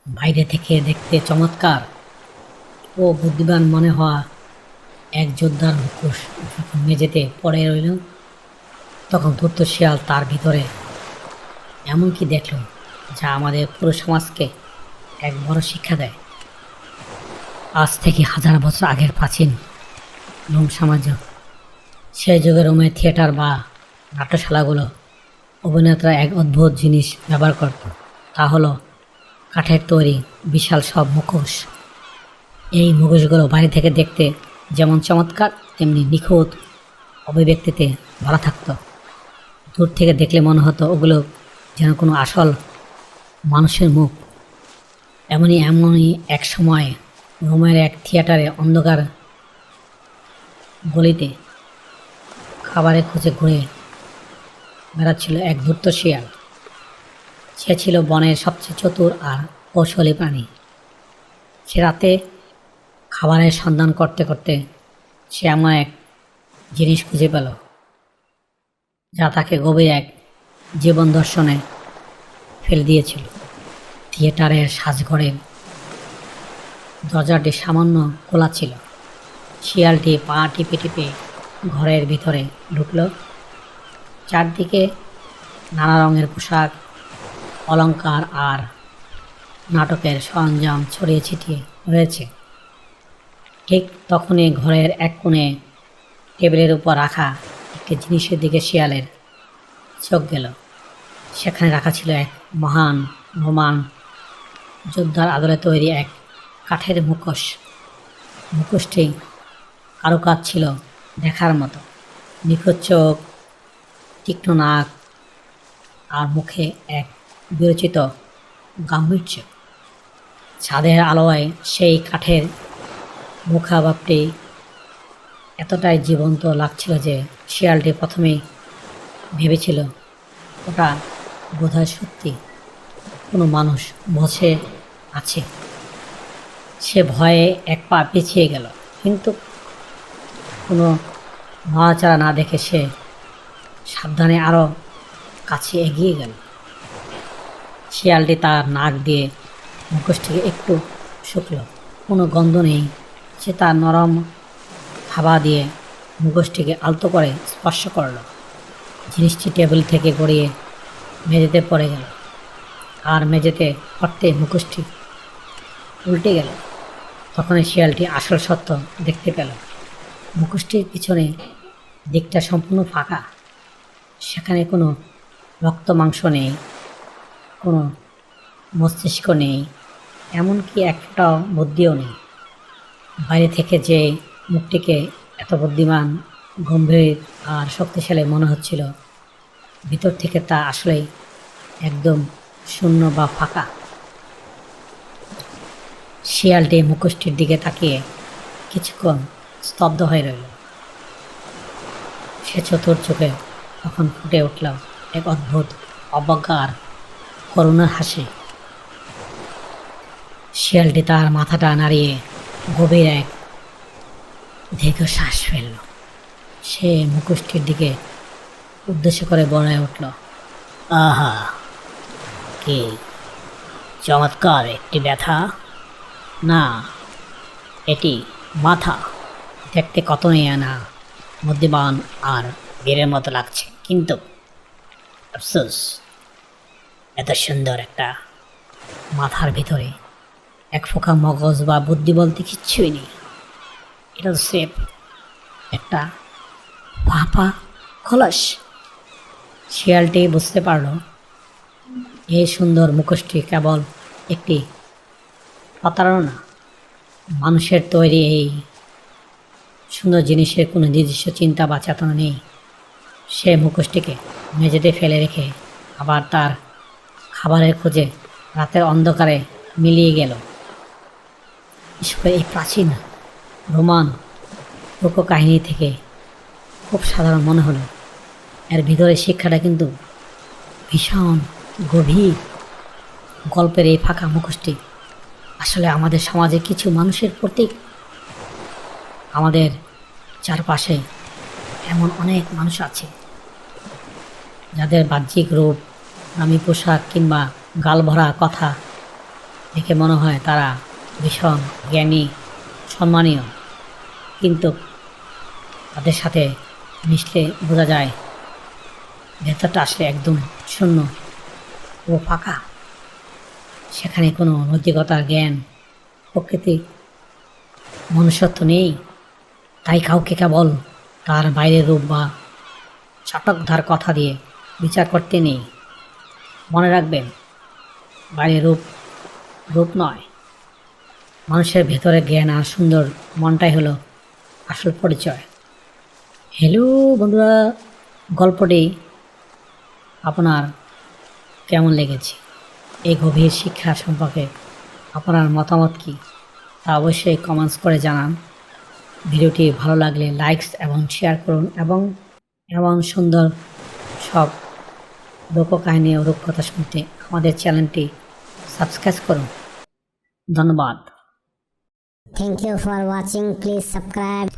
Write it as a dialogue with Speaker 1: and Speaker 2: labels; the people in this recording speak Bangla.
Speaker 1: বাইরে থেকে দেখতে চমৎকার ও বুদ্ধিমান মনে হওয়া এক যোদ্ধার মুখোশ যখন মেঝেতে পড়ে রইল, তখন ধূর্ত শিয়াল তার ভিতরে এমন কি দেখল যা আমাদের পুরো সমাজকে এক বড় শিক্ষা দেয়। আজ থেকে হাজার বছর আগের প্রাচীন রোম সাম্রাজ্য, সেই যুগে রোমের থিয়েটার বা নাট্যশালাগুলো অভিনেতারা এক অদ্ভুত জিনিস ব্যবহার করত। তা হলো কাঠের তৈরি বিশাল সব মুখোশ। এই মুখোশগুলো বাইরে থেকে দেখতে যেমন চমৎকার, তেমনি নিখুঁত অভিব্যক্তিতে ভরা থাকতো। দূর থেকে দেখলে মনে হতো ওগুলো যেন কোনো আসল মানুষের মুখ। এমনই এক সময় রোমের এক থিয়েটারে অন্ধকার গলিতে খাবারের খোঁজে ঘুরে বেড়াচ্ছিল এক ধূর্ত শিয়াল। সে ছিল বনের সবচেয়ে চতুর আর কৌশলী প্রাণী। সে রাতে খাবারের সন্ধান করতে করতে সে এমন এক জিনিস খুঁজে পেল যা তাকে গভীর এক জীবন দর্শনে ফেলে দিয়েছিল। থিয়েটারের সাজঘরের দরজাটি সামান্য খোলা ছিল। শিয়ালটি পা টিপে টিপে ঘরের ভিতরে ঢুকল। চারদিকে নানা রঙের পোশাক, অলংকার আর নাটকের সরঞ্জাম ছড়িয়ে ছিটিয়ে রয়েছে। ঠিক তখনই ঘরের এক কোণে টেবিলের উপর রাখা একটি জিনিসের দিকে শিয়ালের চোখ গেল। সেখানে রাখা ছিল এক মহান রোমান যোদ্ধার আদলে তৈরি এক কাঠের মুখোশ। মুখোশটি কারুকাজ ছিল দেখার মতো। নিখুঁত চোখ, তীক্ষ্ণ নাক আর মুখে এক বিরচিত গাম্ভীর্য। ছাদের আলোয় সেই কাঠের মুখাভাবটি এতটাই জীবন্ত লাগছিল যে শিয়ালটি প্রথমেই ভেবেছিল ওটা বোধহয় সত্যি কোনো মানুষ বসে আছে। সে ভয়ে এক পা পিছিয়ে গেল, কিন্তু কোনো নড়াচড়া না দেখে সে সাবধানে আরও কাছে এগিয়ে গেল। শিয়ালটি তার নাক দিয়ে মুখোশটিকে একটু শুকল। কোনো গন্ধ নেই। সে তার নরম হাবা দিয়ে মুখোশটিকে আলতো করে স্পর্শ করল। জিনিসটি টেবিল থেকে গড়িয়ে মেঝেতে পড়ে গেল, আর মেঝেতে পড়তে মুখোশটি উল্টে গেল। তখনই শিয়ালটি আসল সত্য দেখতে পেল। মুখোশটির পিছনে দিকটা সম্পূর্ণ ফাঁকা। সেখানে কোনো রক্ত মাংস নেই, কোনো মস্তিষ্ক নেই, এমনকি এক ফোঁটাও বুদ্ধিও নেই। বাইরে থেকে যে মুখটিকে এত বুদ্ধিমান, গম্ভীর আর শক্তিশালী মনে হচ্ছিল, ভিতর থেকে তা আসলেই একদম শূন্য বা ফাঁকা। শিয়ালটি মুখোশটির দিকে তাকিয়ে কিছুক্ষণ স্তব্ধ হয়ে রইল। সে চতুর চোখে তখন ফুটে উঠল এক অদ্ভুত অবজ্ঞা আর করুণার হাসি। শিয়ালটি তার মাথাটা নাড়িয়ে গভীর এক দীর্ঘশ্বাস ফেলল। সে মুখোশটির দিকে উদ্দেশ্য করে বলে উঠল, আহা, কি চমৎকার একটি ব্যথা! না, এটি মাথা। দেখতে কত না বুদ্ধিমান আর বীরের মতো লাগছে, কিন্তু আফসোস, এত সুন্দর একটা মাথার ভিতরে এক ফোঁকা মগজ বা বুদ্ধি বলতে কিচ্ছুই নেই। এটা তো স্রেফ একটা ফাঁপা খোলস। শিয়ালটি বুঝতে পারল এই সুন্দর মুখোশটি কেবল একটি প্রতারণা। মানুষের তৈরি এই সুন্দর জিনিসের কোনো নিজস্ব চিন্তা বা চেতনা নেই। সে মুখোশটিকে মেঝেতে ফেলে রেখে আবার তার খাবারের খোঁজে রাতের অন্ধকারে মিলিয়ে গেল। এই প্রাচীন রোমান লোককাহিনী থেকে খুব সাধারণ মনে হলো, এর ভিতরে শিক্ষাটা কিন্তু ভীষণ গভীর। গল্পের এই ফাঁকা মুখোশটি আসলে আমাদের সমাজে কিছু মানুষের প্রতীক। আমাদের চারপাশে এমন অনেক মানুষ আছে যাদের বাহ্যিক রূপ, দামি পোশাক কিংবা গালভরা কথা দেখে মনে হয় তারা ভীষণ জ্ঞানী, সম্মানীয়, কিন্তু তাদের সাথে মিশলে বোঝা যায় ভেতরটা আসলে একদম শূন্য ও ফাঁকা। সেখানে কোনো নৈতিকতার জ্ঞান, প্রকৃতি, মনুষ্যত্ব নেই। তাই কাউকে কেবল তার বাইরের রূপ বা চটকদার কথা দিয়ে বিচার করতে নেই। মনে রাখবেন, বাইরের রূপ রূপ নয়, মানুষের ভেতরে জ্ঞান আর সুন্দর মনটাই হলো আসল পরিচয়। হ্যালো বন্ধুরা, গল্পটি আপনার কেমন লেগেছে? এই গভীর শিক্ষা সম্পর্কে আপনার মতামত কি তা অবশ্যই কমেন্টস করে জানান। ভিডিওটি ভালো লাগলে লাইকস এবং শেয়ার করুন এবং এমন সুন্দর সব লোককাহিনী ও রূপকথা শুনতে আমাদের চ্যানেলটি সাবস্ক্রাইব করুন। ধন্যবাদ।
Speaker 2: Thank you for watching. Please subscribe.